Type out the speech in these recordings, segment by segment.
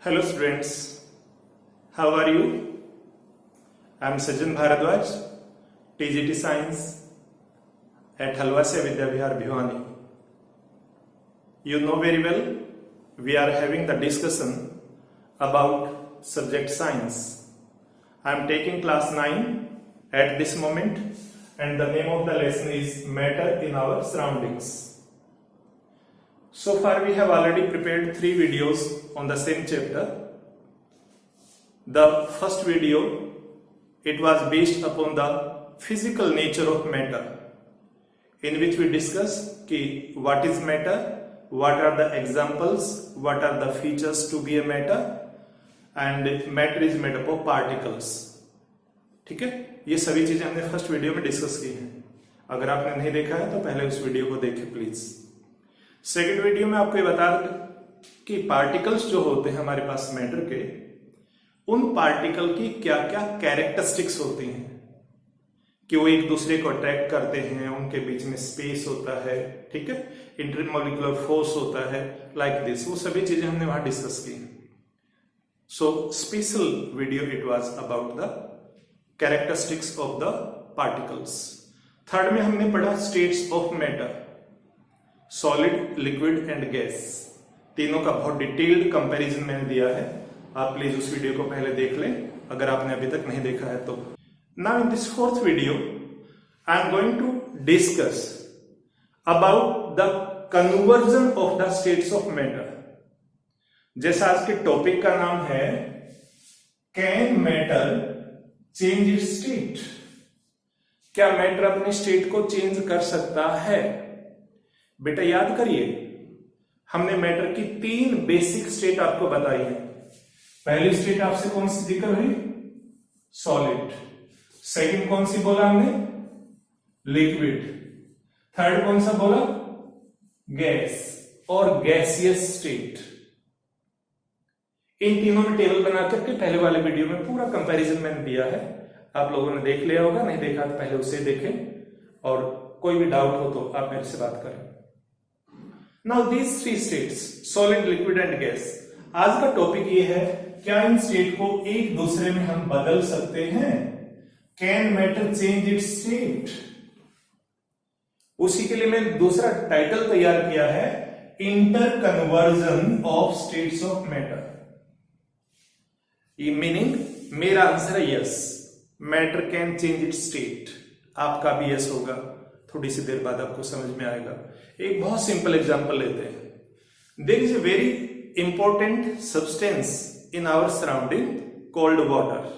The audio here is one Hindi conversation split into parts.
Hello students, how are you? I am Sajan Bharadwaj, TGT Science at Halwasya Vidya Vihar Bhiwani. You know very well, we are having the discussion about subject science. I am taking class 9 at this moment and the name of the lesson is Matter in Our Surroundings. So far we have already prepared 3 videos on the same chapter. The first video, it was based upon the physical nature of matter, in which we discussed what is matter, what are the examples, what are the features to be a matter, and matter is made up of particles. ठीक है, ये सभी चीजें हमने फर्स्ट वीडियो में डिस्कस की हैं. अगर आपने नहीं देखा है तो पहले उस वीडियो को देखें प्लीज. सेकेंड वीडियो में आपको ये बता दें कि पार्टिकल्स जो होते हैं हमारे पास मैटर के, उन पार्टिकल की क्या क्या कैरेक्टरिस्टिक्स होती हैं, कि वो एक दूसरे को अट्रैक्ट करते हैं, उनके बीच में स्पेस होता है, ठीक है, इंटरमोलिकुलर फोर्स होता है, लाइक दिस. वो सभी चीजें हमने वहां डिस्कस की. So special video it was about the characteristics of the particles. Third में हमने पढ़ा states of matter, solid, liquid and gas. तीनों का बहुत डिटेल्ड कंपैरिजन मैंने दिया है. आप प्लीज उस वीडियो को पहले देख लें अगर आपने अभी तक नहीं देखा है तो. Now in this fourth video I am going to discuss about the conversion of the states of matter. जैसा आज के टॉपिक का नाम है can matter change its state. क्या मैटर अपनी स्टेट को चेंज कर सकता है? बेटा याद करिए, हमने मैटर की 3 बेसिक स्टेट आपको बताई है. पहली स्टेट आपसे कौन सी जिक्र हुई? सॉलिड. सेकंड कौन सी बोला हमने? लिक्विड. थर्ड कौन सा बोला? गैस और गैसियस स्टेट. इन तीनों में टेबल बना करके पहले वाले वीडियो में पूरा कंपैरिजन मैंने दिया है. आप लोगों ने देख लिया होगा, नहीं देखा तो पहले उसे देखें और कोई भी डाउट हो तो आप मेरे से बात करें. Now these 3 states, solid, liquid and gas. आज का टॉपिक ये है, क्या इन स्टेट को एक दूसरे में हम बदल सकते हैं? Can matter change its state? उसी के लिए मैंने दूसरा टाइटल तैयार किया है, inter conversion of states of matter. ये मीनिंग मेरा आंसर है yes, matter can change its state. आपका भी यस होगा, थोड़ी सी देर बाद आपको समझ में आएगा. एक बहुत सिंपल एग्जांपल लेते हैं. There is a very important substance in our surrounding called water.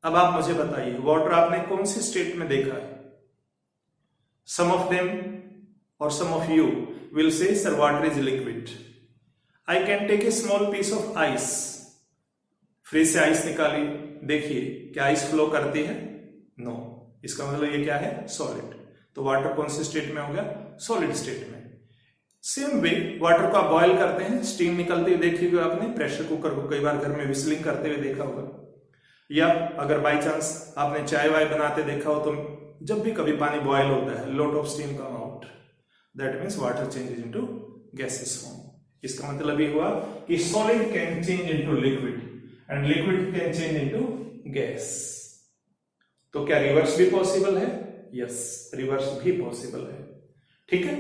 अब आप मुझे बताइए, वाटर आपने कौन सी स्टेट में देखा है? सम ऑफ देम और some of you will say sir water is liquid. I can take a small piece of ice. Fridge से आइस निकाली, देखिए क्या आइस फ्लो करती है? नो. इसका मतलब ये क्या है? सॉलिड. तो वाटर कौन सी स्टेट में हो गया? सॉलिड स्टेट में. सेम वे वाटर को आप बॉयल करते हैं, स्टीम निकलती हुई देखी होगी आपने. प्रेशर कुकर को कई बार घर में विस्लिंग करते हुए देखा होगा, या अगर बाय चांस आपने चाय वाय बनाते देखा हो तो जब भी कभी पानी बॉयल होता है, lot of steam come out, that means water changes into gases form. इसका मतलब ये हुआ कि solid can change into liquid and liquid can change into gas. तो क्या रिवर्स भी पॉसिबल है? यस, रिवर्स भी पॉसिबल है. ठीक है,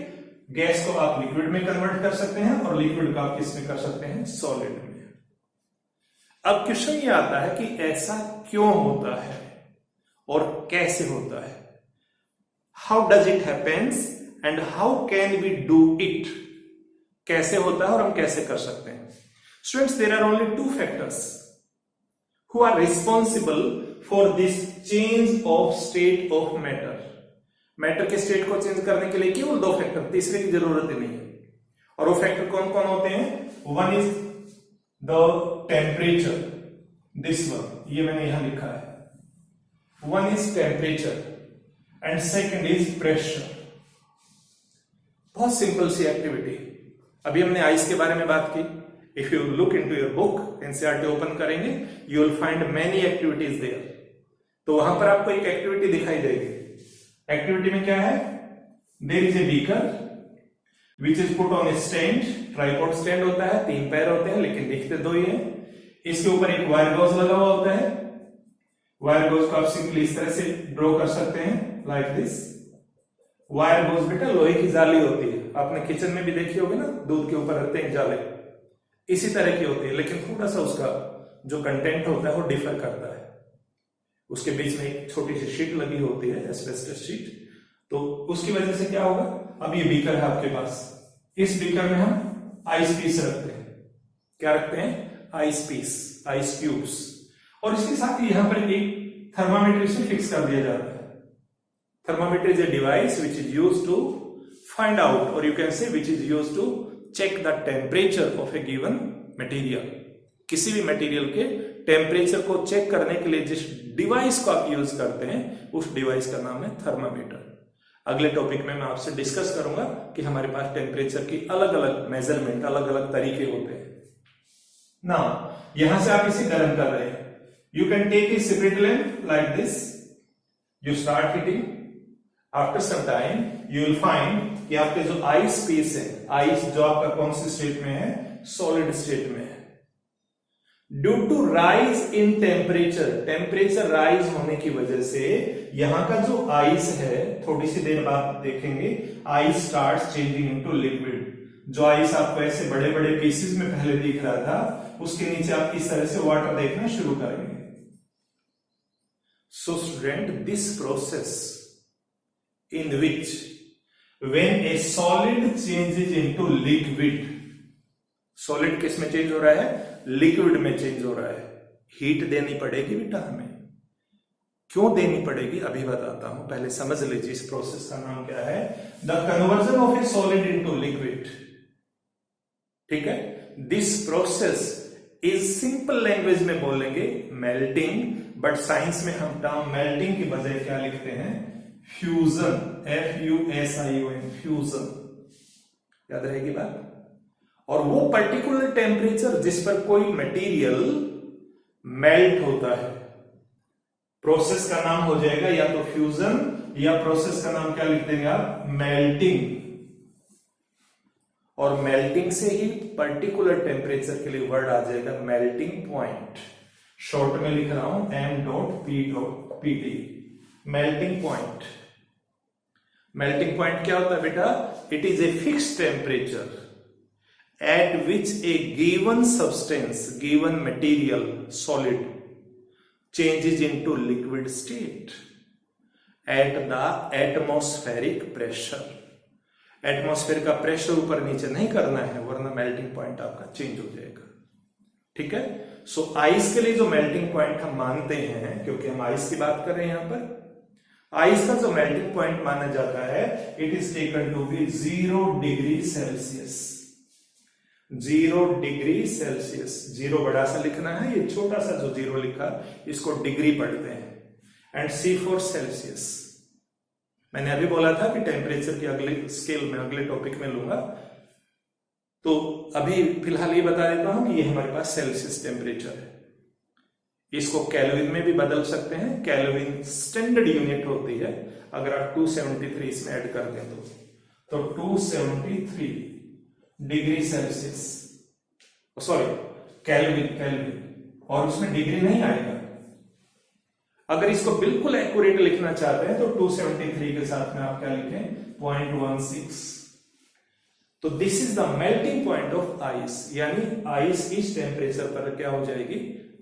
गैस को आप लिक्विड में कन्वर्ट कर सकते हैं और लिक्विड को आप किस में कर सकते हैं? सॉलिड में. अब क्वेश्चन ये आता है कि ऐसा क्यों होता है और कैसे होता है? How does it happens and how can we do it? कैसे होता है और हम कैसे कर सकते हैं? Students, there are only 2 factors who are responsible for this change of state of matter. Matter के स्टेट को चेंज करने के लिए केवल 2 फैक्टर, तीसरे की जरूरत ही नहीं है. और वो फैक्टर कौन कौन होते हैं? One is the temperature, this one, ये मैंने यहां लिखा है. One is temperature and second is pressure. बहुत सिंपल सी एक्टिविटी. अभी हमने आइस के बारे में बात की. If you look into your book, NCERT open करेंगे, you will find many activities there. तो वहां पर आपको एक एक्टिविटी दिखाई देगी. एक्टिविटी में क्या है? There is a beaker which is put on stand, tripod stand होता है, 3 पैर होते हैं लेकिन दिखते 2 ही हैं। इसके ऊपर एक वायर गॉज लगा हुआ होता है। वायर गॉज को आप सिंपली इस तरह से ड्रॉ कर सकते हैं, लाइक दिस। वायर गॉज बेटा लोहे की जाली होती है, आपने किचन में भी देखी होगी ना, दूध के ऊपर रखते हैं जाले, इसी तरह की होती है, लेकिन थोड़ा सा उसका जो कंटेंट होता है वो डिफर करता है। उसके बीच में एक छोटी सी शीट लगी होती है, एस्बेस्टस शीट। तो उसकी वजह से क्या होगा, अब ये बीकर है आपके पास, इस बीकर में हम आइस पीस रखते हैं। क्या रखते हैं? Ice piece, ice cubes. और इसके साथ ही यहां पर एक थर्मामीटर इसे फिक्स कर दिया जाता है। Thermometer is a device which is used to find out, or you can say which is used to check the temperature of a given material. किसी भी मटेरियल के टेम्परेचर को चेक करने के लिए जिस डिवाइस को आप यूज करते हैं उस डिवाइस का नाम है थर्मामीटर। अगले टॉपिक में मैं आपसे डिस्कस करूंगा कि हमारे पास टेम्परेचर की अलग अलग मेजरमेंट, अलग अलग तरीके होते हैं ना। यहां से आप इसे गर्म कर रहे हैं, you can take a separate lamp like this, you start heating. After some time you will find कि आपके जो आइस पीस है, आइस जो आपका कौन सी स्टेट में है? सॉलिड स्टेट में है। Due to rise in temperature, temperature rise होने की वजह से यहां का जो आइस है, थोड़ी सी देर बाद देखेंगे, ice starts changing into liquid. जो आइस आपको ऐसे बड़े बड़े पीसेस में पहले दिख रहा था, उसके नीचे आप इस तरह से वाटर देखना शुरू करेंगे। So student, this process in which when a solid changes into liquid, solid किस में चेंज हो रहा है? लिक्विड में चेंज हो रहा है। हीट देनी पड़ेगी बेटा हमें। क्यों देनी पड़ेगी अभी बताता हूं, पहले समझ लीजिए इस प्रोसेस का नाम क्या है। The conversion of A solid into liquid, ठीक है। This process is, simple language में बोलेंगे मेल्टिंग, बट साइंस में हम टर्म मेल्टिंग की बजाय क्या लिखते हैं? Fusion, FUSION, fusion. याद रहेगी बात। और वो पर्टिकुलर टेम्परेचर जिस पर कोई मटेरियल मेल्ट होता है, प्रोसेस का नाम हो जाएगा या तो फ्यूजन, या प्रोसेस का नाम क्या लिख देंगे आप? मेल्टिंग। और मेल्टिंग से ही पर्टिकुलर टेम्परेचर के लिए वर्ड आ जाएगा मेल्टिंग पॉइंट। शॉर्ट में लिख रहा हूं M.P.T, melting point. Melting point क्या होता है बेटा? It is a fixed temperature at which A given substance, given material, solid, changes into liquid state at the atmospheric pressure. Atmosphere का प्रेशर ऊपर नीचे नहीं करना है, वरना मेल्टिंग पॉइंट आपका चेंज हो जाएगा, ठीक है। सो आइस के लिए जो मेल्टिंग पॉइंट हम मानते हैं, क्योंकि हम आइस की बात कर रहे हैं यहां पर, आइस का जो मेल्टिंग पॉइंट माना जाता है, it is taken to be 0 degree Celsius. 0 degree Celsius, 0 बड़ा सा लिखना है, ये छोटा सा जो 0 लिखा इसको डिग्री पढ़ते हैं। And C for Celsius. मैंने अभी बोला था कि टेम्परेचर की अगले स्केल में, अगले टॉपिक में लूंगा, तो अभी फिलहाल ये बता देता हूं कि ये हमारे पास सेल्सियस टेम्परेचर है। इसको केल्विन में भी बदल सकते हैं, केल्विन स्टैंडर्ड यूनिट होती है। अगर आप 273 इसमें ऐड कर दें तो 273 डिग्री सेल्सियस, सॉरी केल्विन, और उसमें डिग्री नहीं आएगा। अगर इसको बिल्कुल एक्यूरेट लिखना चाहते हैं तो 273 के साथ में आप क्या लिखें? 0.16। तो this is the melting point of ice, यानी आइस इस टेम्परेचर पर क्या हो जाएगी?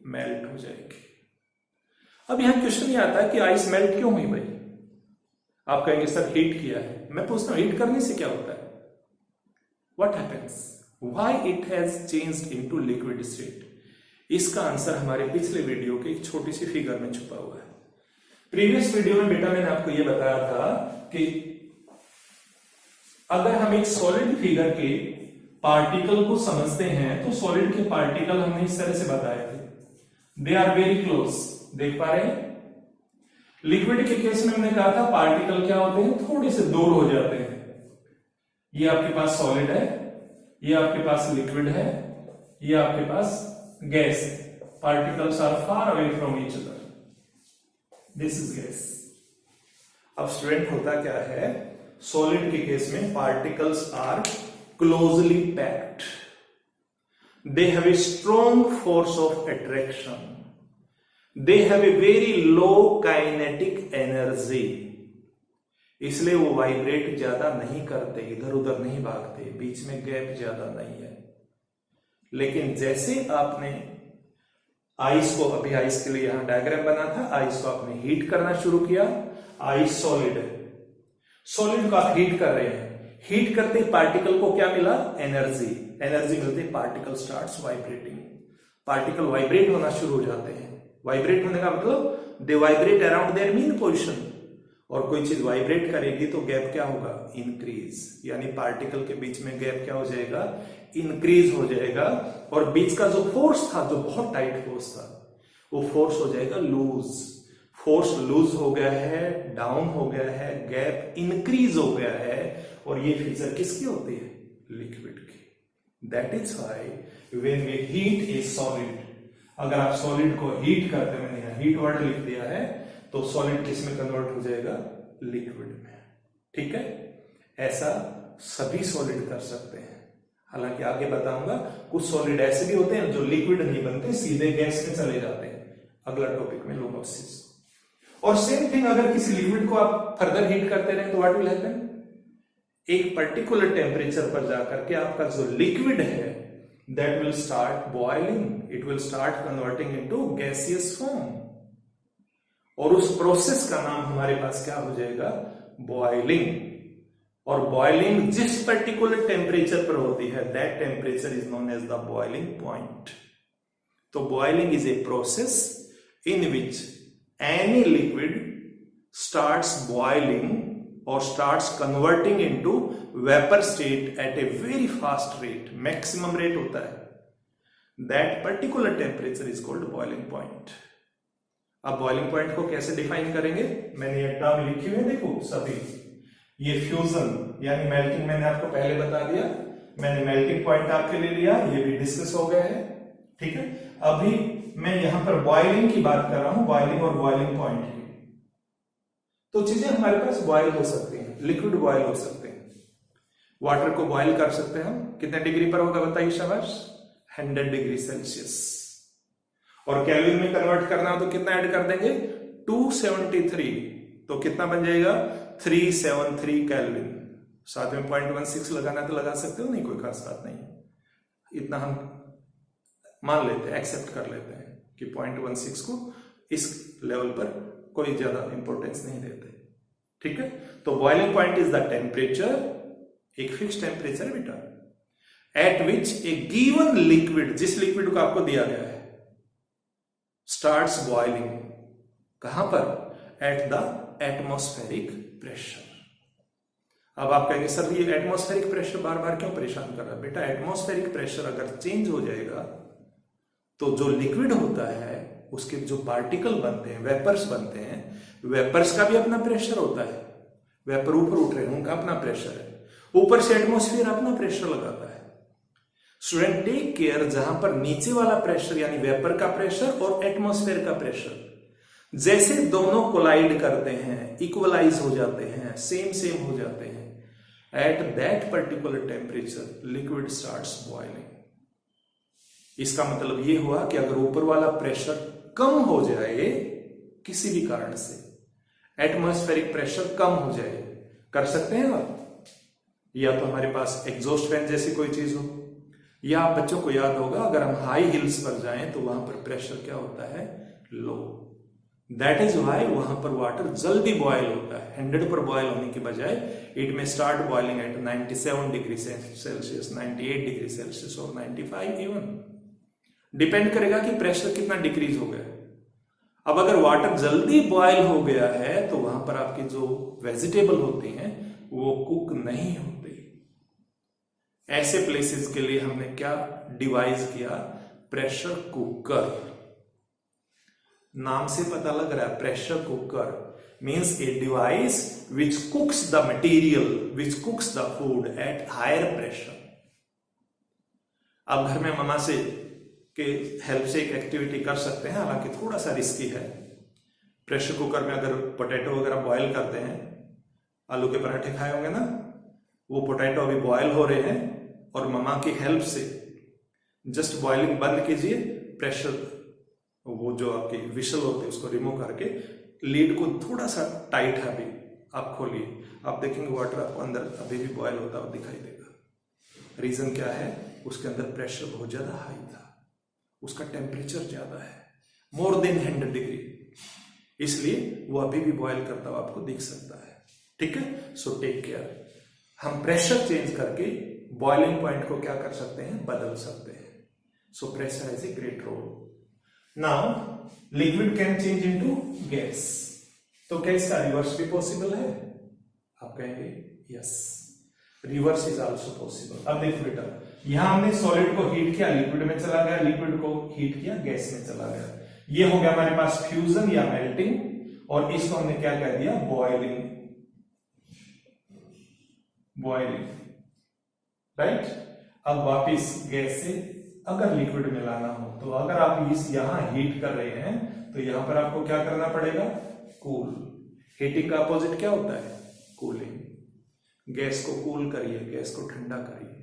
मेल्ट हो जाएगी। अब यहां क्वेश्चन ये आता है कि आइस मेल्ट क्यों हुई भाई? आप कहेंगे सर हीट किया है। मैं पूछता हूं हीट करने से क्या होता है? What happens? Why it has changed into liquid state? इसका आंसर हमारे पिछले वीडियो के एक छोटी सी फिगर में छुपा हुआ है। प्रीवियस वीडियो में बेटा मैंने आपको यह बताया था कि अगर हम एक सॉलिड फिगर के पार्टिकल को समझते हैं तो सॉलिड के पार्टिकल हमने इस तरह से बताए थे, दे आर वेरी क्लोज। देख पा रहे हैं? लिक्विड के केस में हमने कहा था पार्टिकल क्या होते हैं? थोड़े से दूर हो जाते हैं। ये आपके पास सॉलिड है, ये आपके पास लिक्विड है, ये आपके पास गैस है। Particles are far away from each other, this is gas. अब स्टूडेंट होता क्या है, सॉलिड के केस में particles are closely packed. They have a strong force of attraction. They have a very low kinetic energy. इसलिए वो वाइब्रेट ज्यादा नहीं करते, इधर उधर नहीं भागते, बीच में गैप ज्यादा नहीं है। लेकिन जैसे आपने आइस को, अभी आइस के लिए यहां डायग्राम बना था, आइस को आपने हीट करना शुरू किया, आइस सॉलिड है, सॉलिड को आप हीट कर रहे हैं, हीट करते ही पार्टिकल को क्या मिला? एनर्जी। एनर्जी मिलती है, particle starts vibrating, particle vibrate होना शुरू हो जाते हैं। वाइब्रेट होने का मतलब they vibrate around their mean position, और कोई चीज वाइब्रेट करेगी तो गैप क्या होगा? इंक्रीज, यानी पार्टिकल के बीच में गैप क्या हो जाएगा? इंक्रीज हो जाएगा, और बीच का जो फोर्स था, जो बहुत टाइट फोर्स था, वो फोर्स हो जाएगा लूज। फोर्स लूज हो गया है, डाउन हो गया है, गैप इंक्रीज हो गया है, और ये फीचर किसकी होती है? लिक्विड की। That is why when we heat a solid, अगर आप सॉलिड को हीट करते हैं, मैंने यहां हीट वर्ड लिख दिया है, तो सॉलिड किस में कन्वर्ट हो जाएगा? लिक्विड में। ठीक है, ऐसा सभी सॉलिड कर सकते हैं। हालांकि आगे बताऊंगा, कुछ सॉलिड ऐसे भी होते हैं जो लिक्विड नहीं बनते, सीधे गैस में चले जाते हैं, अगला टॉपिक में लोमोसिस। और सेम थिंग, अगर किसी लिक्विड को आप फर्दर हीट करते रहे तो व्हाट विल हैपन? एक पर्टिकुलर टेम्परेचर पर जाकर के आपका जो लिक्विड है that will start boiling, it will start converting into gaseous form, और उस प्रोसेस का नाम हमारे पास क्या हो जाएगा? बॉइलिंग। और बॉइलिंग जिस पर्टिकुलर टेम्परेचर पर होती है, that temperature is known as the boiling point. तो boiling is a process in which any liquid starts boiling or starts converting into vapor state at a very fast rate, maximum rate होता है, that particular temperature is called boiling point. अब boiling point को कैसे डिफाइन करेंगे? मैंने ये टर्म लिखी हुई है, देखो सभी, ये फ्यूजन यानी मेल्टिंग मैंने आपको पहले बता दिया, मैंने मेल्टिंग पॉइंट आपके लिए लिया, ये भी डिस्कस हो गया है। ठीक है, अभी मैं यहां पर बॉइलिंग की बात कर रहा हूं, बॉइलिंग और बॉइलिंग पॉइंट की। तो चीजें हमारे पास बॉयल हो सकती हैं, लिक्विड बॉयल हो सकते हैं, वाटर को बॉयल कर सकते हैं हम, कितने डिग्री पर होगा बताइए शाबाश? 100 डिग्री सेल्सियस। और केल्विन में कन्वर्ट करना हो तो कितना ऐड कर देंगे? 273, तो कितना बन जाएगा? 373 केल्विन। साथ में 0.16 लगाना तो लगा सकते हो, नहीं कोई खास बात नहीं, इतना हम मान लेते हैं, एक्सेप्ट कर लेते हैं कि 0.16 को इस लेवल पर कोई ज्यादा इंपॉर्टेंस नहीं देते। ठीक है, तो boiling point is the temperature, एक फिक्स टेम्परेचर बेटा, एट विच ए गिवन लिक्विड, जिस लिक्विड को आपको दिया गया है, स्टार्ट्स बॉइलिंग। कहां पर? At the atmospheric pressure. अब आप कहेंगे सर ये एटमॉस्फेरिक प्रेशर बार बार क्यों परेशान कर रहा है? बेटा एटमॉस्फेरिक प्रेशर अगर चेंज हो जाएगा तो जो लिक्विड होता है उसके जो पार्टिकल बनते हैं, वेपर्स बनते हैं, वेपर्स का भी अपना प्रेशर होता है, वेपर ऊपर उठ रहे हैं उनका अपना प्रेशर है, ऊपर से एटमॉस्फेयर अपना प्रेशर लगाता है। स्टूडेंट टेक केयर, जहां पर नीचे वाला प्रेशर यानी वेपर का प्रेशर और एटमॉस्फेयर का प्रेशर जैसे दोनों कोलाइड करते हैं, इक्वलाइज हो जाते हैं, सेम हो जाते हैं, at that particular temperature liquid starts boiling. इसका मतलब ये हुआ कि अगर ऊपर वाला प्रेशर कम हो जाए किसी भी कारण से, एटमॉस्फेरिक प्रेशर कम हो जाए, कर सकते हैं आप, या तो हमारे पास एग्जॉस्ट फैन जैसी कोई चीज हो, या आप बच्चों को याद होगा अगर हम हाई हिल्स पर जाएं तो वहां पर प्रेशर क्या होता है? लो। दैट इज व्हाई वहां पर वाटर जल्दी बॉयल होता है, 100 पर बॉयल होने की बजाय इट में start boiling at 97 degree Celsius, 98 degree Celsius और 95 इवन, डिपेंड करेगा कि प्रेशर कितना डिक्रीज हो गया। अब अगर वाटर जल्दी बॉयल हो गया है तो वहां पर आपकी जो वेजिटेबल होती हैं वो कुक नहीं होती। ऐसे प्लेसेस के लिए हमने क्या डिवाइस किया? Pressure cooker. नाम से पता लग रहा है, pressure cooker means a device which cooks the material, which cooks the food at higher pressure. अब घर में मम्मा से के हेल्प से एक एक्टिविटी कर सकते हैं, हालांकि थोड़ा सा रिस्की है। प्रेशर कुकर में अगर पोटैटो वगैरह बॉयल करते हैं, आलू के पराठे खाए होंगे ना, वो पोटैटो अभी बॉयल हो रहे हैं, और ममा की हेल्प से जस्ट बॉइलिंग बंद कीजिए, प्रेशर वो जो आपकी विशल होते हैं उसको रिमूव करके लीड को थोड़ा सा टाइट है अभी आप खोलिए, आप देखेंगे वाटर आपको अंदर अभी भी बॉयल होता हुआ दिखाई देगा। रीजन क्या है, उसके अंदर प्रेशर बहुत ज्यादा हाई था, उसका टेम्परेचर ज्यादा है, मोर देन 100 डिग्री, इसलिए वो अभी भी बॉयल करता हुआ आपको दिख सकता है। ठीक है, सो टेक केयर। हम प्रेशर चेंज करके बॉइलिंग पॉइंट को क्या कर सकते हैं, बदल सकते हैं। So pressure has a great role. Now liquid can change into gas, तो क्या इसका रिवर्स भी पॉसिबल है? आप कहेंगे yes, reverse is also possible. अब देखो बेटा, यहां हमने सॉलिड को हीट किया, लिक्विड में चला गया, लिक्विड को हीट किया, गैस में चला गया। ये हो गया हमारे पास फ्यूजन या मेल्टिंग, और इसको हमने क्या कह दिया, बॉइलिंग। Boiling, right. अब वापिस गैस से अगर लिक्विड में लाना हो, तो अगर आप इस यहां हीट कर रहे हैं तो यहां पर आपको क्या करना पड़ेगा, कूल। हीटिंग का अपोजिट क्या होता है, कूलिंग। गैस को कूल करिए, गैस को ठंडा करिए।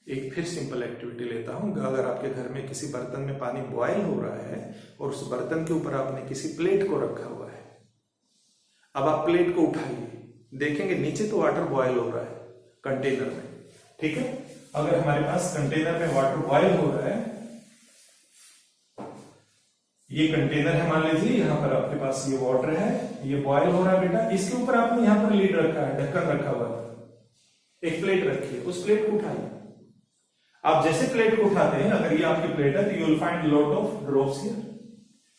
एक फिर सिंपल एक्टिविटी लेता हूं, अगर आपके घर में किसी बर्तन में पानी बॉयल हो रहा है और उस बर्तन के ऊपर आपने किसी प्लेट को रखा हुआ है, अब आप प्लेट को उठाइए, देखेंगे नीचे तो वाटर बॉयल हो रहा है कंटेनर में, ठीक है। अगर हमारे पास कंटेनर में वाटर बॉयल हो रहा है, ये कंटेनर है मान लीजिए, यहां पर आपके पास ये वाटर है, ये बॉयल हो रहा है बेटा, इसके ऊपर आपने यहां पर लीड रखा है, ढक्कन रखा हुआ है, एक प्लेट रखी है, उस प्लेट को उठाइए। आप जैसे प्लेट को उठाते हैं, अगर ये आपकी प्लेट है तो you will find lot of drops here,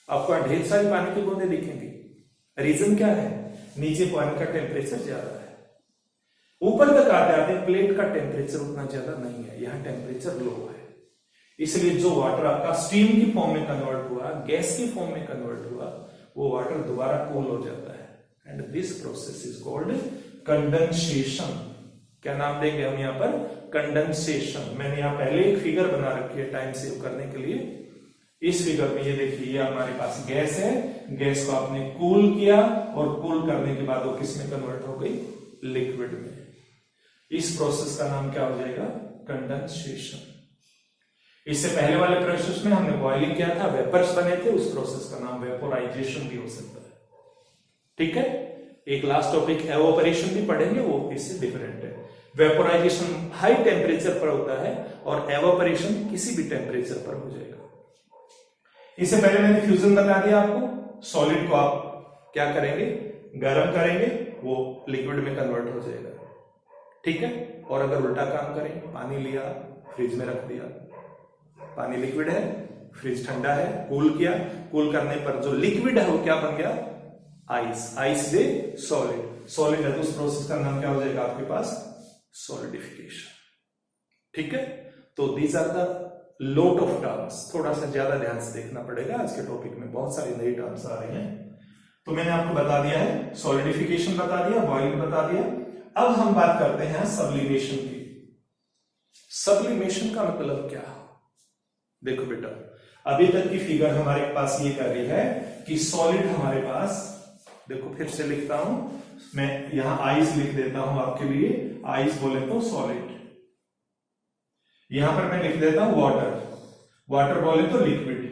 आपको ढेर सारी पानी की बूंदें दिखेंगी। रीजन क्या है, नीचे पानी का टेम्परेचर ज्यादा है, ऊपर तक आते आते प्लेट का टेम्परेचर उतना ज्यादा नहीं है, यहां टेम्परेचर लो है, इसलिए जो वाटर आपका स्टीम की फॉर्म में कन्वर्ट हुआ, गैस की फॉर्म में कन्वर्ट हुआ, वो वाटर दोबारा कूल हो जाता है, and this process is called condensation. क्या नाम देंगे हम यहाँ पर, कंडेंसेशन। मैंने यहाँ पहले एक फिगर बना रखी है टाइम सेव करने के लिए। इस फिगर में ये देखिए, ये हमारे पास गैस है, गैस को आपने कूल किया और कूल करने के बाद वो किस में कन्वर्ट हो गई, लिक्विड में। इस प्रोसेस का नाम क्या हो जाएगा, कंडेंसेशन। इससे पहले वाले प्रोसेस में हमने बॉइलिंग किया था, वेपर्स बने थे, उस प्रोसेस का नाम वेपोराइजेशन भी हो सकता है, ठीक है। एक लास्ट टॉपिक एवोपरेशन भी पढ़ेंगे, वो इससे डिफरेंट है। वेपोराइजेशन हाई टेम्परेचर पर होता है और एवोपरेशन किसी भी टेम्परेचर पर हो जाएगा। इससे पहले मैंने फ्यूजन बता दिया आपको, सॉलिड को आप क्या करेंगे, गर्म करेंगे, वो लिक्विड में कन्वर्ट हो जाएगा, ठीक है। और अगर उल्टा काम करें, पानी लिया, फ्रिज में रख दिया, पानी लिक्विड है, फ्रिज ठंडा है, कूल किया, कूल करने पर जो लिक्विड है वो क्या बन गया, आइस। आइस से सॉलिड, सॉलिड है तो उस प्रोसेस का नाम क्या हो जाएगा आपके पास, सॉलिडिफिकेशन, ठीक है। तो these are the lot of terms, थोड़ा सा ज्यादा ध्यान से देखना पड़ेगा, आज के टॉपिक में बहुत सारी नई टर्म्स आ रही हैं। तो मैंने आपको बता दिया है, सॉलिडिफिकेशन बता दिया, बॉइलिंग बता दिया। अब हम बात करते हैं सब्लिमेशन की। सब्लिमेशन का मतलब क्या है, देखो बेटा, अभी तक की फिगर हमारे पास ये कह रही है कि सॉलिड हमारे पास, देखो फिर से लिखता हूं मैं, यहां आइस लिख देता हूं आपके लिए, आइस बोले तो सॉलिड, यहां पर मैं लिख देता हूं वाटर, वाटर बोले तो लिक्विड,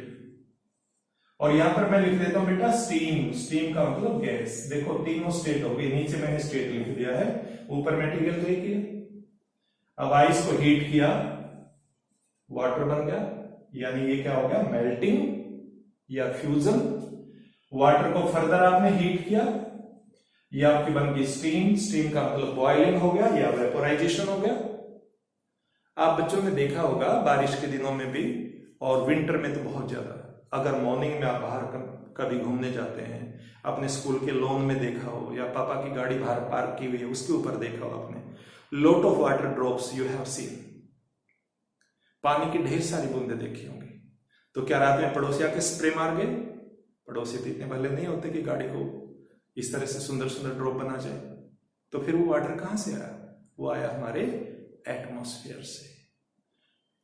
और यहां पर मैं लिख देता हूं बेटा स्टीम, स्टीम का मतलब गैस। देखो तीनों स्टेट हो गई, नीचे मैंने स्टेट लिख दिया है, ऊपर मटेरियल देखिए। अब आइस को हीट किया, वाटर बन गया, यानी ये क्या हो गया, मेल्टिंग या फ्यूजन। वाटर को फर्दर आपने हीट किया, ये आपकी बन गई स्टीम, स्टीम का मतलब बॉइलिंग हो गया या वेपोराइजेशन हो गया। आप बच्चों ने देखा होगा बारिश के दिनों में भी, और विंटर में तो बहुत ज्यादा, अगर मॉर्निंग में आप बाहर कभी घूमने जाते हैं, अपने स्कूल के लॉन में देखा हो, या पापा की गाड़ी बाहर पार्क की हुई है उसके ऊपर देखा हो आपने, lot of water drops you have seen, पानी की ढेर सारी बूंदें देखी होंगी। तो क्या रात में पड़ोसी आके स्प्रे मार गए, पड़ोसी तो इतने भले नहीं होते कि गाड़ी को इस तरह से सुंदर सुंदर ड्रॉप बना जाए, तो फिर वो वाटर कहां से आया, वो आया हमारे एटमॉस्फेयर से।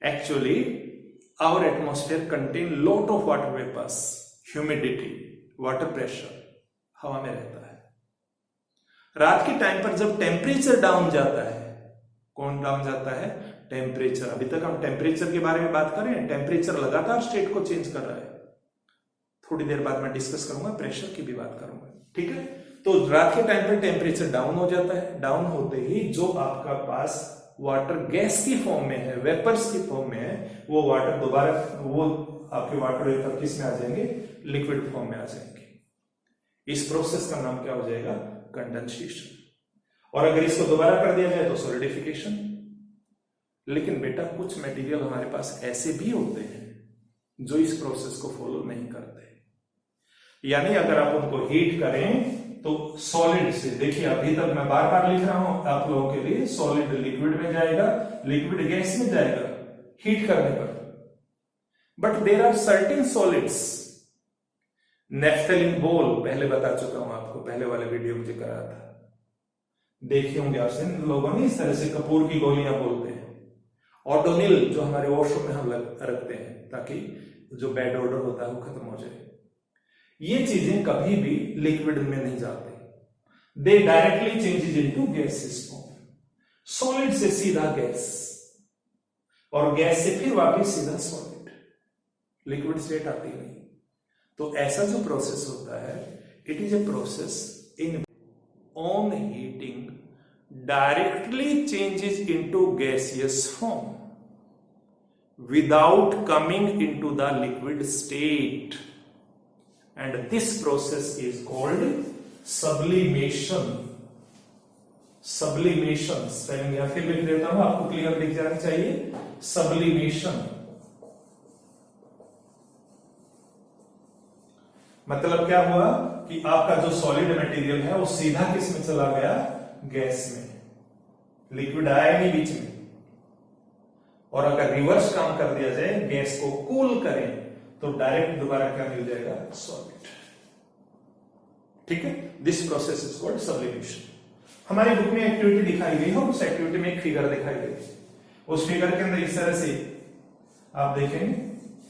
Actually our atmosphere contain lot of water vapours, humidity, water pressure हवा में रहता है। रात के टाइम पर जब टेम्परेचर डाउन जाता है, कौन डाउन जाता है? टेम्परेचर। अभी तक हम टेम्परेचर के बारे में बात कर रहे हैं, टेम्परेचर लगातार स्टेट को चेंज कर रहा है। थोड़ी देर बाद मैं डिस्कस करूंगा, प्रेशर की भी बात करूंगा, ठीक है। तो रात के टाइम पर टेम्परेचर डाउन हो जाता है, डाउन होते ही जो आपका पास वाटर गैस की फॉर्म में है, वेपर्स की फॉर्म में है, वो वाटर दोबारा वो आपके वाटर वेपर किस में आ जाएंगे? लिक्विड फॉर्म में आ जाएंगे। इस प्रोसेस का नाम क्या हो जाएगा? कंडेंसेशन। और अगर इसको दोबारा कर दिया जाए तो सॉलिडिफिकेशन। लेकिन बेटा कुछ मटेरियल हमारे पास ऐसे भी होते हैं जो इस प्रोसेस को फॉलो नहीं करते, यानी अगर आप उनको हीट करें तो सॉलिड से, देखिए अभी तक मैं बार बार लिख रहा हूं आप लोगों के लिए, सॉलिड लिक्विड में जाएगा, लिक्विड गैस में जाएगा हीट करने पर। But there are certain solids, naphthalene ball पहले बता चुका हूं आपको, पहले वाले वीडियो में जिक्र आया था, देखे होंगे आपसे लोगों ने, इस तरह से कपूर की गोलियां बोलते हैं। ऑडोनिल जो हमारे वॉशरूम में हम रखते हैं ताकि जो बैड ऑर्डर होता है वो खत्म हो जाए। ये चीजें कभी भी लिक्विड में नहीं जाते, दे directly changes into gases form. Solid से सीधा गैस और गैस से फिर वापस सीधा सॉलिड, लिक्विड स्टेट आती नहीं। तो ऐसा जो प्रोसेस होता है, it is a process in on heating directly changes into gaseous form without coming into the liquid state, and this process is called sublimation. sublimation spelling यहां फिर लिख देता हूं, आपको क्लियर दिख जाना चाहिए। sublimation मतलब क्या हुआ कि आपका जो सॉलिड मटेरियल है वो सीधा किस में चला गया? गैस में, लिक्विड आया नहीं बीच में। और अगर रिवर्स काम कर दिया जाए, गैस को कूल करें, तो डायरेक्ट दोबारा क्या मिल जाएगा? सॉलिड। ठीक है, this process is called sublimation. हमारी बुक में एक्टिविटी दिखाई गई है, उस एक्टिविटी में एक फिगर दिखाई गई। उस फिगर के अंदर इस तरह से आप देखेंगे,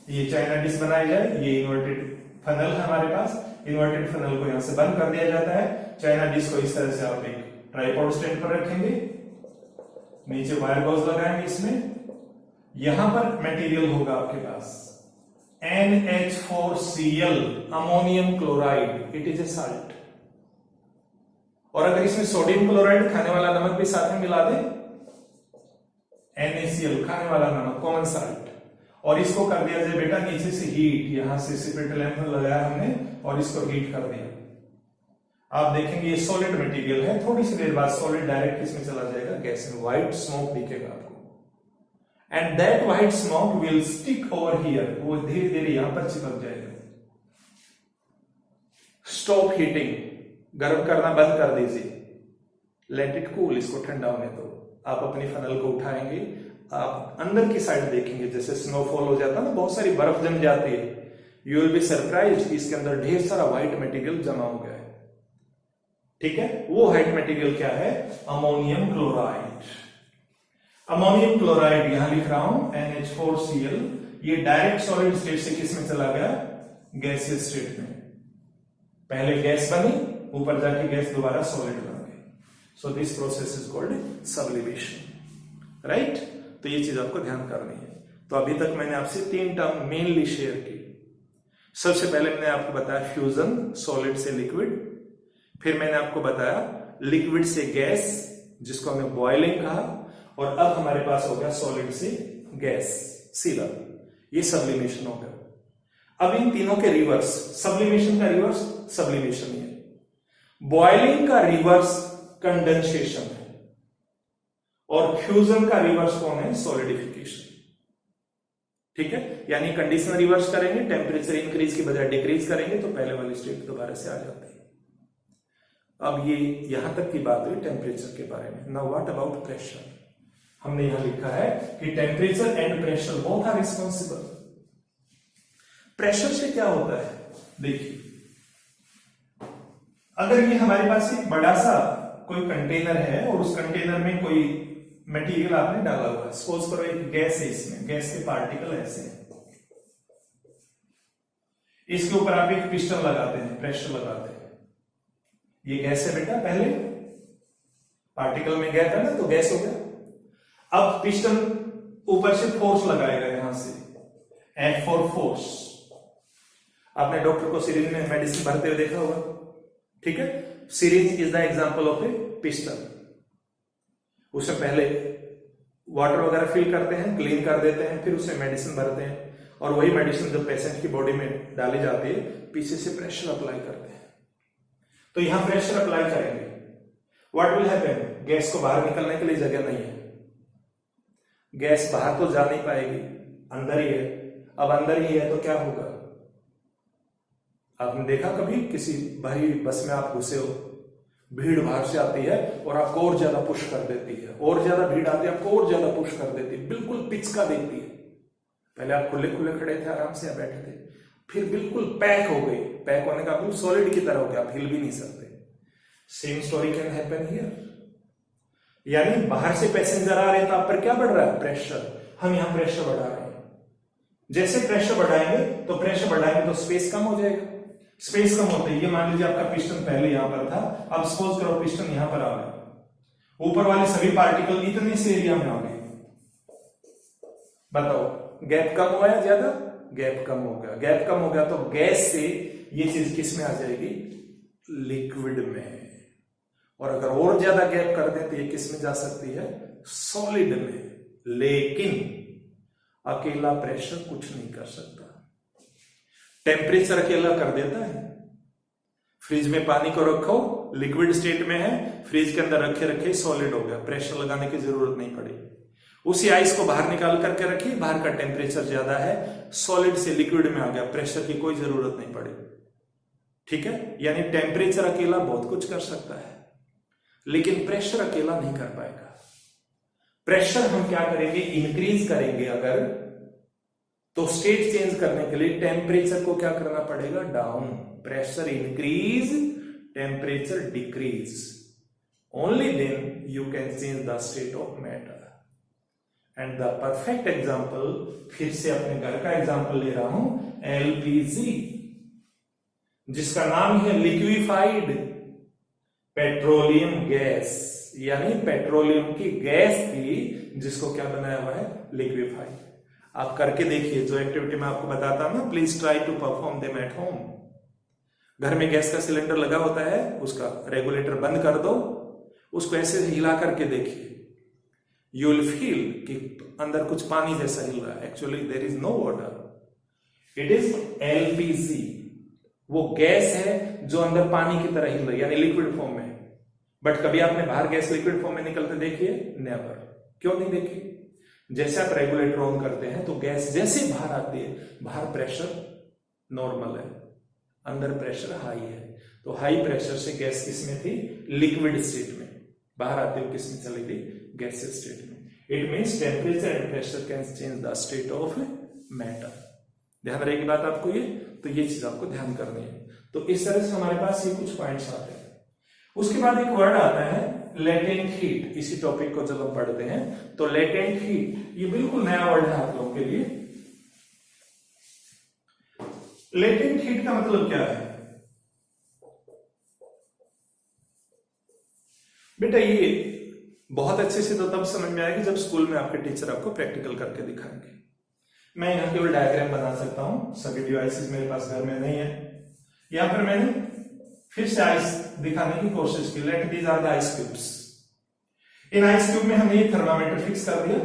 ये चाइना डिश बनाई जाए, ये इन्वर्टेड फनल है हमारे पास, इन्वर्टेड फनल को यहां से बंद कर दिया जाता है। चाइना डिश को इस तरह से आप एक ट्राइपॉड स्टैंड पर रखेंगे, नीचे वायर गॉज लगाएंगे, इसमें यहां पर मटेरियल होगा आपके पास NH4Cl, ammonium chloride, it is a salt. और अगर इसमें सोडियम क्लोराइड, खाने वाला नमक भी साथ में मिला दें, NaCl, खाने वाला नमक, कॉमन साल्ट, और इसको कर दिया जाए बेटा नीचे से हीट, यहां से सेपरेट लैंप लगाया हमने और इसको हीट कर दिया। आप देखेंगे ये सॉलिड मटेरियल है, थोड़ी सी देर बाद सॉलिड डायरेक्ट इसमें चला जाएगा, गैस में व्हाइट स्मोक दिखेगा आपको, and that white smoke will stick over here, वो धीरे धीरे यहां पर चिपक जाएगा। स्टॉप हीटिंग, गर्म करना बंद कर दीजिए, लेट इट कूल, इसको ठंडा होने दो। आप अपनी फनल को उठाएंगे, आप अंदर की साइड देखेंगे, जैसे स्नोफॉल हो जाता है ना, बहुत सारी बर्फ जम जाती है, यू विल बी सरप्राइज्ड कि इसके अंदर ढेर सारा व्हाइट मटेरियल जमा हो गया है। ठीक है, वो व्हाइट मटेरियल क्या है? Ammonium chloride. अमोनियम क्लोराइड यहां लिख रहा हूं NH4Cl, ये डायरेक्ट सॉलिड स्टेट से किस में चला गया? गैसियस स्टेट में। पहले गैस बनी, ऊपर जाके गैस दोबारा सॉलिड बन गई। So this process is called sublimation, right? तो ये चीज आपको ध्यान करनी है। तो अभी तक मैंने आपसे 3 टर्म मेनली शेयर की। सबसे पहले मैंने आपको बताया फ्यूजन, सॉलिड से लिक्विड, फिर मैंने आपको बताया लिक्विड से गैस, जिसको हमने बॉइलिंग कहा, और अब हमारे पास हो गया सॉलिड से गैस सीधा, ये सब्लिमेशन हो गया। अब इन तीनों के रिवर्स, सब्लिमेशन का रिवर्स सब्लिमेशन है, बॉइलिंग का रिवर्स कंडेंसेशन है, और फ्यूजन का रिवर्स कौन है? सॉलिडिफिकेशन। ठीक है, यानी कंडीशन रिवर्स करेंगे, टेम्परेचर इंक्रीज की बजाय डिक्रीज करेंगे तो पहले वाली स्टेट दोबारा से आ जाती है। अब ये यहां तक की बात हुई टेम्परेचर के बारे में। Now what about pressure? हमने यहां लिखा है कि temperature and pressure both are responsible. Pressure से क्या होता है? देखिए, अगर ये हमारे पास एक बड़ा सा कोई कंटेनर है और उस कंटेनर में कोई मटेरियल आपने डाला हुआ है, सपोज करो एक गैस है, इसमें गैस के पार्टिकल ऐसे हैं, इसके ऊपर आप एक पिस्टन लगाते हैं, प्रेशर लगाते हैं, ये गैस है बेटा, पहले पार्टिकल में गया था ना तो गैस हो गया। अब पिस्टन ऊपर से फोर्स लगाएगा यहां से, F फॉर फोर्स। आपने डॉक्टर को सिरिंज में मेडिसिन भरते हुए देखा होगा, ठीक है। Syringe is the example of A piston. उससे पहले वाटर वगैरह फिल करते हैं, क्लीन कर देते हैं, फिर उसमें मेडिसिन भरते हैं, और वही मेडिसिन जब पेशेंट की बॉडी में डाली जाती है, पीछे से प्रेशर अप्लाई करते हैं। तो यहां प्रेशर अप्लाई करेंगे, व्हाट विल हैपन, गैस को बाहर निकलने के लिए जगह नहीं है, गैस बाहर तो जा नहीं पाएगी, अंदर ही है। अब अंदर ही है तो क्या होगा, आपने देखा कभी किसी भरी बस में आप घुसे हो, भीड़ बाहर से आती है और आपको और ज्यादा पुश कर देती है, और ज्यादा भीड़ आती है आपको और ज्यादा पुश कर देती है, बिल्कुल पिचका देती है। पहले आप खुले खुले खड़े थे, आराम से आप बैठे थे, फिर बिल्कुल पैक हो गई, पैक होने का बिल्कुल सॉलिड की तरह हो गया, आप हिल भी नहीं सकते। Same story can happen here. यानी बाहर से पैसेंजर आ रहे हैं तो आप पर क्या बढ़ रहा है, प्रेशर। हम यहां प्रेशर बढ़ा रहे हैं, जैसे प्रेशर बढ़ाएंगे तो स्पेस कम हो जाएगा। स्पेस कम होते ही, मान लीजिए आपका पिस्टन पहले यहां पर था, अब सपोज करो पिस्टन यहां पर आ गया, ऊपर वाले सभी पार्टिकल इतने से एरिया में आ गए, बताओ गैप कम हुआ या ज्यादा, गैप कम हो गया। गैप कम हो गया तो गैस से ये चीज किस में आ जाएगी, लिक्विड में। और अगर और ज्यादा गैप कर दें तो ये किस में जा सकती है, सॉलिड में। लेकिन अकेला प्रेशर कुछ नहीं कर सकता, टेम्परेचर अकेला कर देता है। फ्रिज में पानी को रखो, लिक्विड स्टेट में है, फ्रिज के अंदर रखे रखे सॉलिड हो गया, प्रेशर लगाने की जरूरत नहीं पड़ी। उसी आइस को बाहर निकाल करके रखिए, बाहर का टेम्परेचर ज्यादा है, सॉलिड से लिक्विड में आ गया, प्रेशर की कोई जरूरत नहीं पड़ी, ठीक है। यानी टेम्परेचर अकेला बहुत कुछ कर सकता है, लेकिन प्रेशर अकेला नहीं कर पाएगा। प्रेशर हम क्या करेंगे, इंक्रीज करेंगे अगर, तो स्टेट चेंज करने के लिए टेम्परेचर को क्या करना पड़ेगा, down. Pressure increase, temperature decrease, only then you can change the state of matter. And the perfect example, फिर से अपने घर का एग्जाम्पल ले रहा हूं, एलपीजी, जिसका नाम है लिक्विफाइड पेट्रोलियम गैस, यानी पेट्रोलियम की गैस थी जिसको क्या बनाया हुआ है, लिक्विफाइड। आप करके देखिए, जो एक्टिविटी मैं आपको बताता हूं ना, please try to perform them at home. घर में गैस का सिलेंडर लगा होता है, उसका रेगुलेटर बंद कर दो, उसको ऐसे हिला करके देखिए, यू विल फील कि अंदर कुछ पानी जैसा हिल रहा है, actually there is no water, it is LPG. वो गैस है जो अंदर पानी की तरह हिल रही है, यानी लिक्विड फॉर्म में। बट कभी आपने बाहर गैस लिक्विड फॉर्म में निकलते देखिए, नेवर। क्यों नहीं देखी, जैसे आप रेगुलेटर ऑन करते हैं तो गैस जैसे बाहर आती है, बाहर प्रेशर नॉर्मल है, अंदर प्रेशर हाई है। तो हाई प्रेशर से गैस किस में थी, लिक्विड स्टेट में, बाहर आते हुए किस में चली गई, गैसियस स्टेट में। It means temperature and pressure can change the state of matter. ध्यान रहेगी बात आपको ये, तो ये चीज आपको ध्यान करनी है। तो इस तरह से हमारे पास ये कुछ पॉइंट्स आते हैं। उसके बाद एक वर्ड आता है लेटेंट हीट। इसी टॉपिक को जब हम पढ़ते हैं तो लेटेंट हीट, ये बिल्कुल नया वर्ड है आप लोगों के लिए। लेटेंट हीट का मतलब क्या है बेटा, ये बहुत अच्छे से तो तब समझ में आएगी जब स्कूल में आपके टीचर आपको प्रैक्टिकल करके दिखाएंगे। मैं यहाँ केवल डायग्राम बना सकता हूं, सभी डिवाइसेस मेरे पास घर में नहीं है। यहां पर मैंने फिर से आइस दिखाने की कोशिश की। Let these are the ice cubes. इन आइस क्यूब में हमने ये थर्मामीटर फिक्स कर दिया,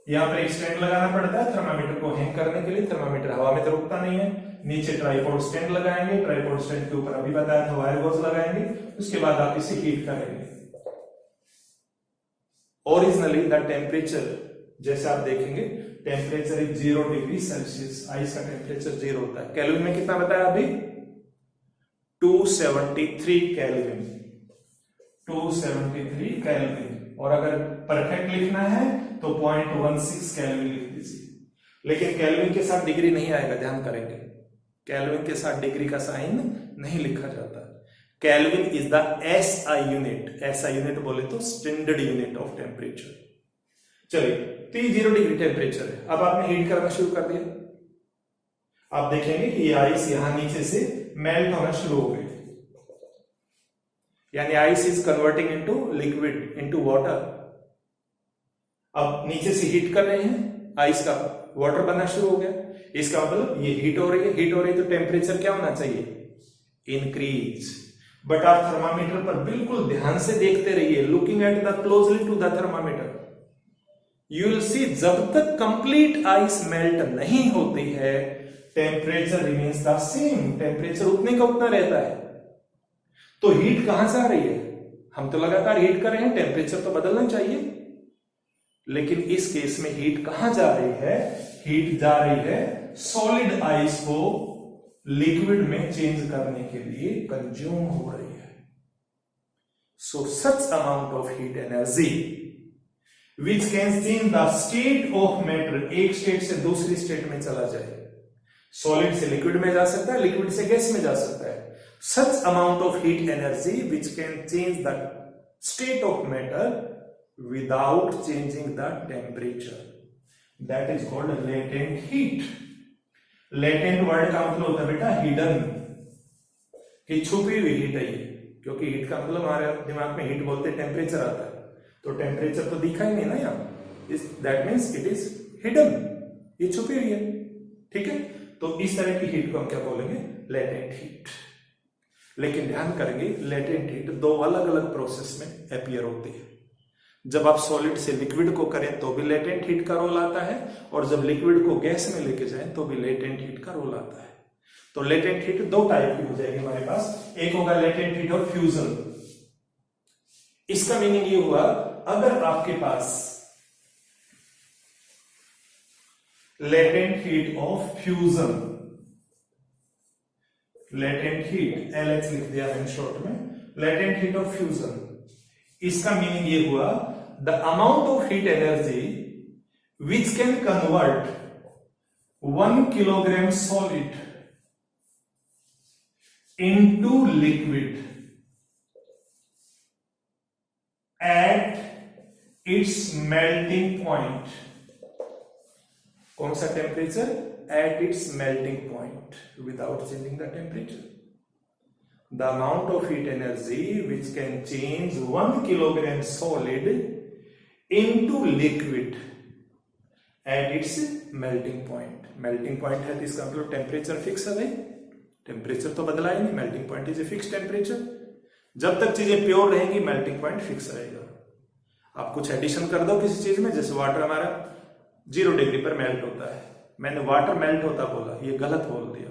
यहां पर एक स्टैंड लगाना पड़ता है थर्मामीटर को हैंग करने के लिए। थर्मामीटर हवा में तो रुकता नहीं है, नीचे ट्राइपॉड स्टैंड लगाएंगे, ट्राइपॉड स्टैंड के ऊपर अभी बताया था वायर गॉज लगाएंगे, उसके बाद आप इसे हीट करेंगे। ओरिजिनली द टेम्परेचर, जैसे आप देखेंगे, temperature is 0 degree Celsius. Ice का टेम्परेचर 0 होता है। केल्विन में कितना बताया अभी, 273 केल्विन, 273 केल्विन। और अगर परफेक्ट लिखना है तो 0.16 केल्विन लिख दीजिए। लेकिन केल्विन के साथ डिग्री नहीं आएगा, ध्यान करेंगे, केल्विन के साथ डिग्री का साइन नहीं लिखा जाता। Kelvin is the SI unit. SI unit बोले तो स्टैंडर्ड यूनिट ऑफ टेम्परेचर। चलिए, तो ये 0 डिग्री टेम्परेचर है। अब आपने हीट करना शुरू कर दिया। आप देखेंगे कि ये आइस यहां नीचे से मेल्ट होना शुरू हो गई। यानी ice is converting into liquid, into water. अब नीचे से हीट कर रहे हैं, आइस का वाटर बनना शुरू हो गया, इसका मतलब ये हीट हो रही है, हीट हो रही है तो टेम्परेचर क्या होना चाहिए, इंक्रीज। बट आप थर्मामीटर पर बिल्कुल ध्यान से देखते रहिए, looking at the closely to the thermometer, you will see जब तक कंप्लीट आइस मेल्ट नहीं होती है temperature remains the same, temperature उतने का उतना रहता है। तो हीट कहां से आ रही है, हम तो लगातार हीट कर रहे हैं, टेम्परेचर तो बदलना चाहिए, लेकिन इस केस में हीट कहां जा रही है, हीट जा रही है सॉलिड आइस को लिक्विड में चेंज करने के लिए कंज्यूम हो रही है। So such amount of heat energy which can change the state of matter, एक स्टेट से दूसरी स्टेट में चला जाए, सॉलिड से लिक्विड में जा सकता है, लिक्विड से गैस में जा सकता है। सच amount of heat energy which can change the state of matter without changing the temperature, that is called latent heat. latent word का मतलब होता है बेटा hidden, कि छुपी हुई हीट है ये, क्योंकि हीट का मतलब हमारे दिमाग में हीट बोलते टेम्परेचर आता है, तो टेम्परेचर तो दिखा ही नहीं ना यहाँ, that means it is hidden, ये छुपी हुई है। ठीक है, तो इस तरह की हीट को हम क्या बोलेंगे, लेटेंट हीट। लेकिन ध्यान करेंगे लेटेंट हीट दो अलग अलग प्रोसेस में अपीयर होती है। जब आप सॉलिड से लिक्विड को करें तो भी लेटेंट हीट का रोल आता है, और जब लिक्विड को गैस में लेके जाएं तो भी लेटेंट हीट का रोल आता है। तो लेटेंट हीट दो टाइप की हो जाएगी हमारे पास, एक होगा लेटेंट हीट ऑफ फ्यूजन। इसका मीनिंग ये हुआ, अगर आपके पास latent heat of fusion, latent heat LH लिख दिया मैंने शॉर्ट में, लेटेंट हीट ऑफ फ्यूजन, इसका मीनिंग ये हुआ the amount of heat energy which can convert 1 kilogram solid into liquid at its melting point. कौन सा temperature, at its melting point, without changing the temperature. The amount of heat energy which can change 1 kilogram solid into liquid at its melting point. Melting point है तो इसका मतलब टेम्परेचर फिक्स है भाई, टेम्परेचर तो बदला ही नहीं, melting point is a fix temperature. जब तक चीजें प्योर रहेंगी मेल्टिंग पॉइंट फिक्स रहेगा। आप कुछ एडिशन कर दो किसी चीज में, जैसे वाटर हमारा 0 डिग्री पर मेल्ट होता है, मैंने वाटर मेल्ट होता बोला, ये गलत बोल दिया,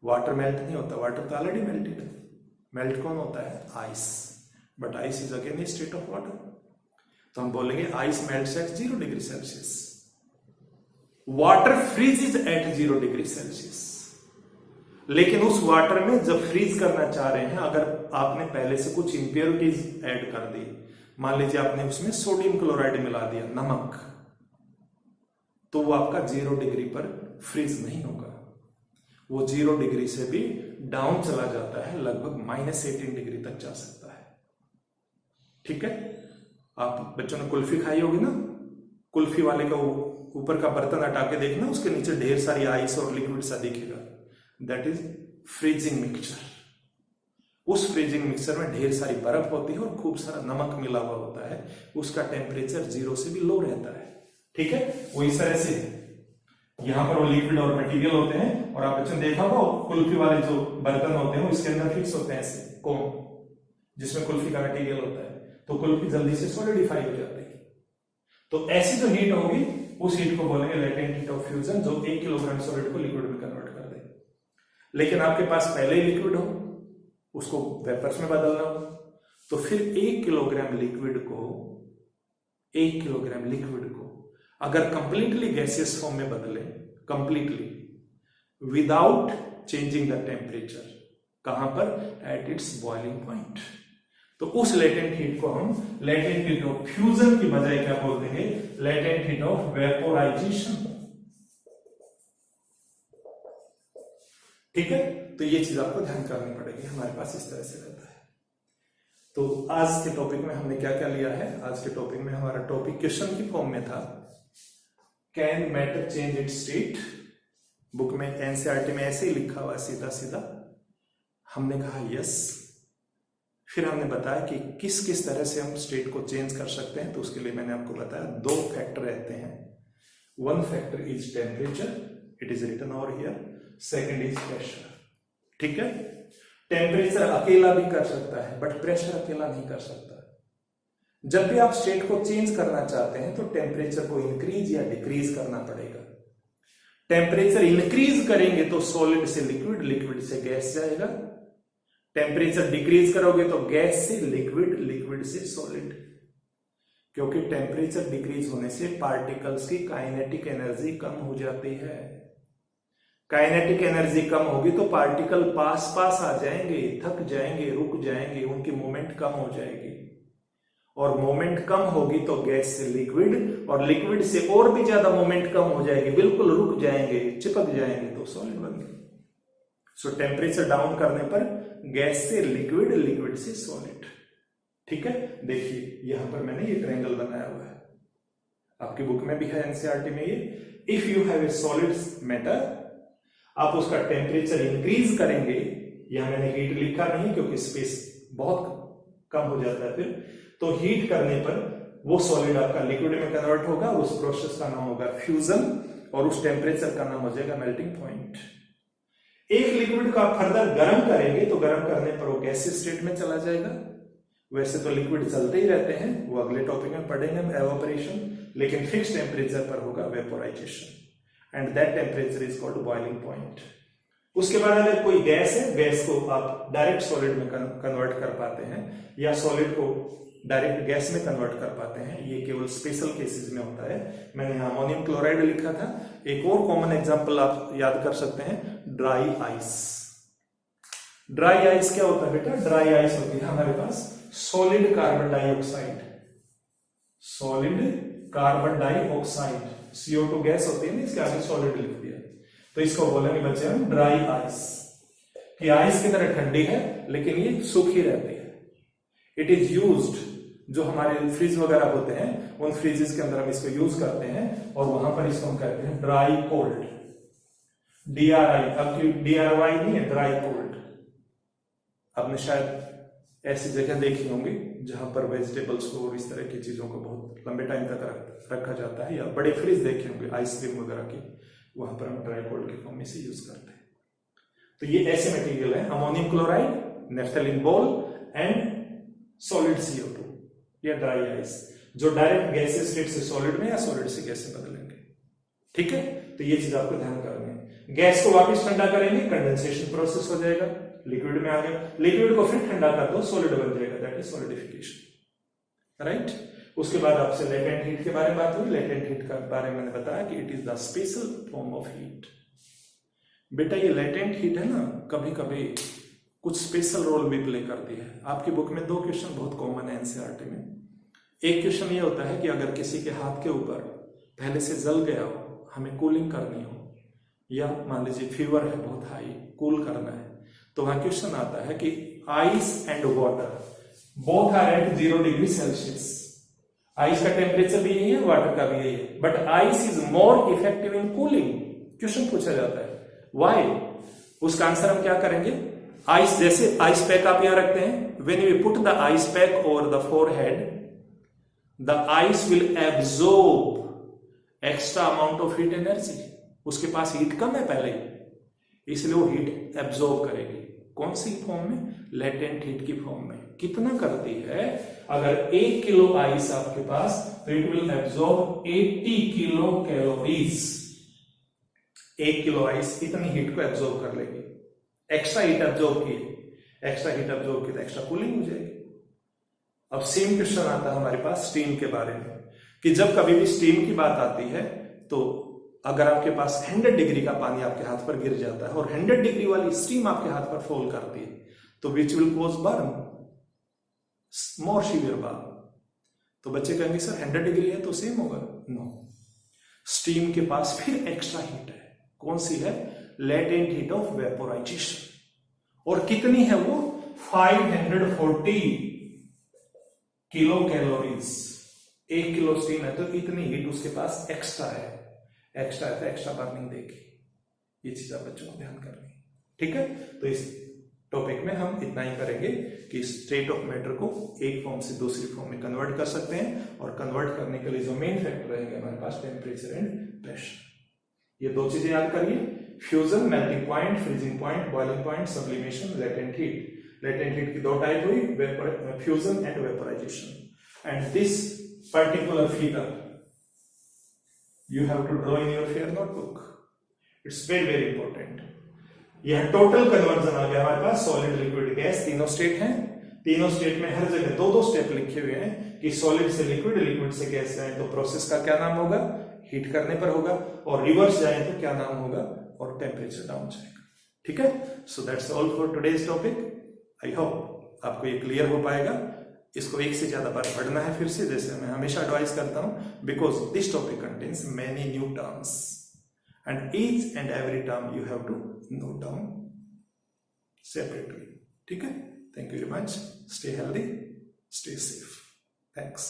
वाटर मेल्ट नहीं होता, वाटर तो ऑलरेडी मेल्टेड है। मेल्ट कौन होता है, ice, but ice is again a state of water, तो हम बोलेंगे ice melts at 0 degree Celsius, water freezes at 0 degree Celsius. लेकिन उस वाटर में जब फ्रीज करना चाह रहे हैं, अगर आपने पहले से कुछ इंप्योरिटीज ऐड कर दी, मान लीजिए आपने उसमें सोडियम क्लोराइड मिला दिया, नमक, तो वो आपका 0 डिग्री पर फ्रीज नहीं होगा, वो 0 डिग्री से भी डाउन चला जाता है, लगभग -18 डिग्री तक जा सकता है। ठीक है, आप बच्चों ने कुल्फी खाई होगी ना, कुल्फी वाले का ऊपर का बर्तन हटा के देखना, उसके नीचे ढेर सारी आइस और लिक्विड सा दिखेगा, दैट इज फ्रीजिंग मिक्सचर। उस फ्रीजिंग मिक्सचर में ढेर सारी बर्फ होती है और खूब सारा नमक मिला हुआ होता है, उसका टेम्परेचर 0 से भी लो रहता है। ठीक है, वो इस तरह से यहां पर वो लिक्विड और मटेरियल होते हैं, और आप बच्चों ने देखा होगा कुल्फी वाले जो बर्तन होते हैं इसके अंदर फिक्स होते हैं ऐसे कोन, जिसमें कुल्फी का मटेरियल होता है, तो कुल्फी जल्दी से सॉलिडिफाई हो जाती है। तो ऐसी जो हीट होगी उस हीट को बोलेंगे लेटेंट हीट ऑफ फ्यूजन, जो 1 किलोग्राम सॉलिड को लिक्विड में कन्वर्ट कर दे। लेकिन आपके पास पहले ही लिक्विड हो, उसको वेपर्स में बदलना हो, तो फिर 1 किलोग्राम लिक्विड को अगर कंप्लीटली गैसियस फॉर्म में बदले, completely without changing the temperature, कहां पर, एट इट्स बॉइलिंग पॉइंट, तो उस लेटेंट हीट को हम लेटेंट हीट ऑफ फ्यूजन की बजाय क्या बोल देंगे, लेटेंट हीट ऑफ वेपोराइजेशन। ठीक है, तो ये चीज आपको ध्यान करनी पड़ेगी, हमारे पास इस तरह से रहता है। तो आज के टॉपिक में हमने क्या क्या लिया है, आज के टॉपिक में हमारा टॉपिक क्वेश्चन की फॉर्म में था, can matter change its state. Book में एनसीईआरटी में ऐसे ही लिखा हुआ सीधा सीधा, हमने कहा यस। फिर हमने बताया कि किस किस तरह से हम स्टेट को चेंज कर सकते हैं। तो उसके लिए मैंने आपको बताया 2 फैक्टर रहते हैं। One factor is temperature, it is written over here. Second is pressure. ठीक है, टेम्परेचर अकेला भी कर सकता है बट प्रेशर अकेला नहीं कर सकता। जब भी आप स्टेट को चेंज करना चाहते हैं तो टेम्परेचर को इंक्रीज या डिक्रीज करना पड़ेगा। टेम्परेचर इंक्रीज करेंगे तो सॉलिड से लिक्विड, लिक्विड से गैस जाएगा। टेम्परेचर डिक्रीज करोगे तो गैस से लिक्विड, लिक्विड से सॉलिड। क्योंकि टेम्परेचर डिक्रीज होने से पार्टिकल्स की काइनेटिक एनर्जी कम हो जाती है। काइनेटिक एनर्जी कम होगी तो पार्टिकल पास पास आ जाएंगे, थक जाएंगे, रुक जाएंगे, उनकी मूवमेंट कम हो जाएगी। और मोमेंट कम होगी तो गैस से लिक्विड, और लिक्विड से और भी ज्यादा मोमेंट कम हो जाएगी, बिल्कुल रुक जाएंगे, चिपक जाएंगे, तो सॉलिड बन गए। सो टेम्परेचर डाउन करने पर गैस से लिक्विड, लिक्विड से सॉलिड। ठीक है, देखिए यहां पर मैंने ये ट्रायंगल बनाया हुआ है, आपकी बुक में भी है एनसीईआरटी में ये। If you have a solid matter, आप उसका टेम्परेचर इंक्रीज करेंगे, यहां मैंने हीट लिखा नहीं क्योंकि स्पेस बहुत कम हो जाता है फिर, तो हीट करने पर वो सॉलिड आपका लिक्विड में कन्वर्ट होगा। उस प्रोसेस का नाम होगा फ्यूजन, और उस टेम्परेचर का नाम हो जाएगा मेल्टिंग पॉइंट। एक लिक्विड को आप फर्दर गर्म करेंगे तो गर्म करने पर वो गैसीय स्टेट में चला जाएगा। वैसे तो लिक्विड चलते ही रहते हैं, वो अगले टॉपिक में पढ़ेंगे हम, एवापोरेशन, लेकिन फिक्स टेम्परेचर पर होगा vaporisation, and that temperature is called boiling point. उसके बाद अगर कोई गैस है, गैस को आप डायरेक्ट सॉलिड में कन्वर्ट कर पाते हैं या सॉलिड को डायरेक्ट गैस में कन्वर्ट कर पाते हैं, ये केवल स्पेशल केसेस में होता है। मैंने यहां अमोनियम क्लोराइड लिखा था। एक और कॉमन एग्जांपल आप याद कर सकते हैं, ड्राई आइस। ड्राई आइस क्या होता है बेटा? ड्राई आइस होती है हमारे पास solid carbon dioxide, solid carbon dioxide, CO2 gas होती है ना, इसके आगे सॉलिड लिख दिया, तो इसको बोलेंगे बच्चे हम ड्राई आइस, कि आइस की तरह ठंडी है लेकिन ये सूखी रहती है। इट इज यूज्ड, जो हमारे फ्रिज वगैरह होते हैं उन फ्रिजेस के अंदर हम इसको यूज करते हैं, और वहां पर इसको हम कहते हैं ड्राई कोल्ड, DRI। अब DRY नहीं है, ड्राई कोल्ड। आपने शायद ऐसी जगह देखी होंगी जहां पर वेजिटेबल्स को और इस तरह की चीजों को बहुत लंबे टाइम तक रखा जाता है, या बड़े फ्रिज देखे होंगे आइसक्रीम वगैरह की, वहां पर हम ड्राई कोल्ड के फॉर्म में से यूज करते हैं। तो ये ऐसे मटेरियल है, ammonium chloride, naphthalene ball and solid CO2 या ड्राई आइस, जो डायरेक्ट गैसीय स्टेट से सॉलिड में या सॉलिड से गैस में बदलेंगे। ठीक है, तो ये चीज आपको ध्यान करनी है। गैस को वापस ठंडा करेंगे, कंडेंसेशन प्रोसेस हो जाएगा, लिक्विड में आ गया, लिक्विड को फिर ठंडा कर दो, सॉलिड बन जाएगा, दैट इज सॉलिडिफिकेशन। राइट, उसके बाद आपसे लेटेंट हीट के बारे में बात हुई। लेटेंट हीट के बारे में मैंने बताया कि it is the special form of heat. बेटा ये लेटेंट हीट है ना, कभी कभी कुछ स्पेशल रोल भी प्ले करती है। आपकी बुक में 2 क्वेश्चन बहुत कॉमन है एनसीईआरटी में। एक क्वेश्चन ये होता है कि अगर किसी के हाथ के ऊपर पहले से जल गया हो, हमें कूलिंग करनी हो, या मान लीजिए फीवर है बहुत हाई, कूल करना है, तो वहां क्वेश्चन आता है कि ice and water both are at 0 degree Celsius. Ice का टेम्परेचर भी यही है, वाटर का भी यही है, but ice is more effective in cooling. Question पूछा जाता है व्हाई? उसका आंसर हम क्या करेंगे? आइस, जैसे आइस पैक आप यहां रखते हैं, when we put the ice pack over the forehead, the ice will absorb extra amount of heat energy. उसके पास हीट कम है पहले ही, इसलिए वो हीट एब्जॉर्ब करेगी। कौन सी फॉर्म में? लेटेंट हीट की फॉर्म में। कितना करती है? अगर 1 किलो आइस आपके पास, तो it will absorb 80 kilo calories. 1 kilo ice इतनी हीट को एब्जॉर्ब कर लेगी। एक्स्ट्रा हीट एब्जॉर्ब की, एक्स्ट्रा हीट एब्जॉर्ब की तो एक्स्ट्रा कूलिंग हो जाएगी। अब सेम क्वेश्चन आता है हमारे पास स्टीम के बारे में, कि जब कभी भी स्टीम की बात आती है तो अगर आपके पास 100 डिग्री का पानी आपके हाथ पर गिर जाता है और 100 डिग्री वाली स्टीम आपके हाथ पर फॉल करती है, तो which will cause burn, more severe burn. तो बच्चे कहेंगे सर 100 डिग्री है तो सेम होगा। नो, स्टीम के पास फिर एक्स्ट्रा हीट है। कौन सी है? Latent heat of vaporisation. और कितनी है वो? 540 किलो कैलोरीज। 1 किलो स्टीम है तो इतनी हीट उसके पास एक्स्ट्रा है। एक्स्ट्रा है तो एक्स्ट्रा बर्निंग देगी। ये चीज आप बच्चों को ध्यान करनी है। ठीक है, तो इस टॉपिक में हम इतना ही करेंगे कि स्टेट ऑफ मैटर को एक फॉर्म से दूसरी फॉर्म में कन्वर्ट कर सकते हैं, और कन्वर्ट करने के लिए जो मेन फैक्टर रहेंगे हमारे पास टेम्परेचर एंड प्रेशर। ये दो चीजें याद करिए, fusion, melting point, freezing point, boiling point, sublimation, latent heat. Latent heat की दो टाइप हुई, fusion and vaporisation. And this particular figure you have to draw in your fair notebook. It's very very important. यह टोटल कन्वर्जन आ गया हमारे पास, सॉलिड, लिक्विड, गैस, तीनों स्टेट हैं। तीनों स्टेट में हर जगह दो दो स्टेप लिखे हुए हैं कि सॉलिड से लिक्विड, लिक्विड से गैस जाए तो प्रोसेस का क्या नाम होगा, हीट करने पर होगा, और रिवर्स जाए तो क्या नाम होगा, और टेम्परेचर डाउन जाएगा। ठीक है, so that's all for today's topic. I hope आपको ये क्लियर हो पाएगा। इसको एक से ज्यादा बार पढ़ना है फिर से, जैसे मैं हमेशा एडवाइस करता हूं, because this topic contains many new terms and each and every term you have to note down separately. ठीक है, thank you very much, stay healthy, stay safe, thanks.